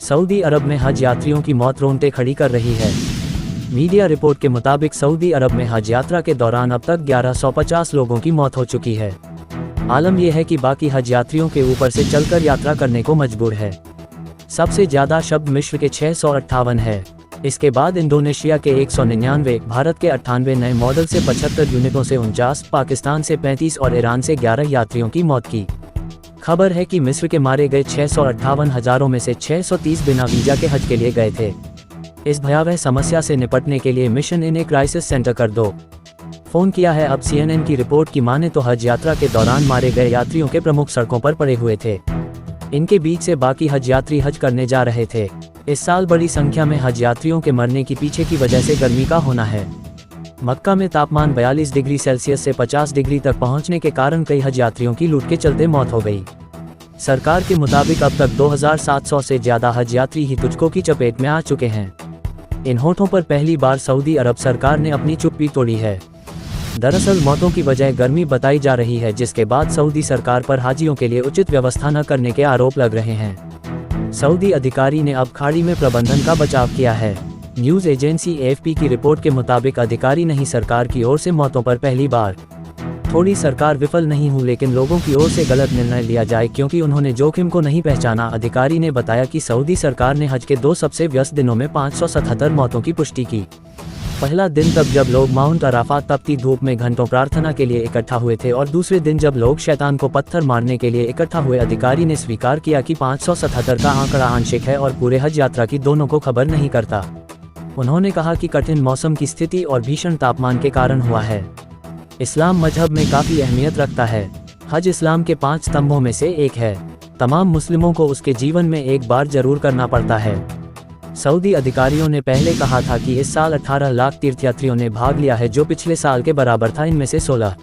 Saudi अरब में हज यात्रियों की मौत रोंगटे खड़ी कर रही है। मीडिया रिपोर्ट के मुताबिक सऊदी अरब में हज यात्रा के दौरान अब तक 1150 लोगों की मौत हो चुकी है। आलम यह है कि बाकी हज यात्रियों के ऊपर से चलकर यात्रा करने को मजबूर है। सबसे ज्यादा शब्द मिस्र के 658 है। इसके बाद इंडोनेशिया के 199, भारत के 98 नए मॉडल से 75 यूनिटों से 49, पाकिस्तान से 35 और ईरान से 11 यात्रियों की मौत की खबर है कि मिस्र के मारे गए 658 हजारों में से 630 बिना वीजा के हज के लिए गए थे। इस भयावह समस्या से निपटने के लिए mission in a crisis centre कर दो फोन किया है। अब CNN की रिपोर्ट की माने तो हज यात्रा के दौरान मारे गए यात्रियों के प्रमुख सड़कों पर पड़े हुए थे। इनके बीच से बाकी हज यात्री हज करने जा रहे थे। इस साल बड़ी संख्या में हज यात्रियों के मरने की पीछे की वजह से गर्मी का होना है। मक्का में तापमान 42 डिग्री सेल्सियस से 50 डिग्री तक पहुंचने के कारण कई हज यात्रियों की लूट के चलते मौत हो गई। सरकार के मुताबिक अब तक 2700 से ज्यादा हज यात्री ही तुझको की चपेट में आ चुके हैं। इन होठों पर पहली बार सऊदी अरब सरकार ने अपनी चुप्पी तोड़ी है। दरअसल मौतों की वजह गर्मी बताई जा रही है, जिसके बाद सऊदी सरकार पर हाजियों के लिए उचित व्यवस्था न करने के आरोप लग रहे हैं। सऊदी अधिकारी ने अब खाड़ी में प्रबंधन का बचाव किया है। न्यूज़ एजेंसी AFP की रिपोर्ट के मुताबिक अधिकारी नहीं सरकार की ओर से मौतों पर पहली बार थोड़ी सरकार विफल नहीं हुई, लेकिन लोगों की ओर से गलत निर्णय लिया जाए क्योंकि उन्होंने जोखिम को नहीं पहचाना। अधिकारी ने बताया कि सऊदी सरकार ने हज के 2 सबसे व्यस्त दिनों में 577 मौतों की पुष्टि की। पहला दिन तब जब लोग माउंट अराफात तपती धूप में घंटों प्रार्थना के लिए इकट्ठा हुए थे और दूसरे दिन जब लोग शैतान को पत्थर मारने के लिए इकट्ठा हुए। अधिकारी ने स्वीकार किया कि 577 का आंकड़ा आंशिक है और पूरे हज यात्रा की दोनों को खबर नहीं करता। उन्होंने कहा कि कठिन मौसम की स्थिति और भीषण तापमान के कारण हुआ है। इस्लाम मजहब में काफी अहमियत रखता है। हज इस्लाम के 5 स्तंभों में से एक है। तमाम मुस्लिमों को उसके जीवन में एक बार जरूर करना पड़ता है। सऊदी अधिकारियों ने पहले कहा था कि इस साल 18 लाख तीर्थयात्रियों ने भाग लिया है, जो पिछले साल के बराबर था। इनमें से 16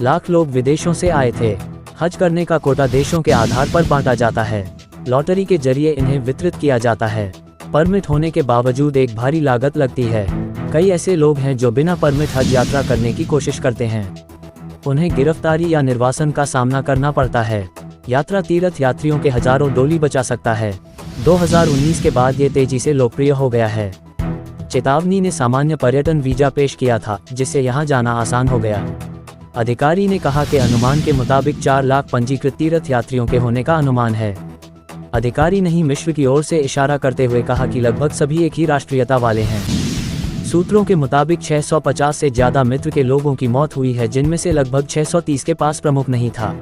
लाख लोग विदेशों से आए थे। हज करने का कोटा देशों के आधार पर बांटा जाता है। लॉटरी के जरिए इन्हें वितरित किया जाता है। परमिट होने के बावजूद एक भारी लागत लगती है। कई ऐसे लोग हैं जो बिना परमिट हज यात्रा करने की कोशिश करते हैं। उन्हें गिरफ्तारी या निर्वासन का सामना करना पड़ता है। यात्रा तीर्थ यात्रियों के हजारों डोली बचा सकता है। 2019 के बाद ये तेजी से लोकप्रिय हो गया है। चेतावनी ने सामान्य पर्यटन वीजा पेश किया था, जिससे यहाँ जाना आसान हो गया। अधिकारी ने कहा कि अनुमान के मुताबिक 4 लाख पंजीकृत तीर्थ यात्रियों के होने का अनुमान है। अधिकारी नहीं मिस्र की ओर से इशारा करते हुए कहा कि लगभग सभी एक ही राष्ट्रीयता वाले हैं। सूत्रों के मुताबिक 650 से ज्यादा मिस्र के लोगों की मौत हुई है, जिनमें से लगभग 630 के पास प्रमुख नहीं था।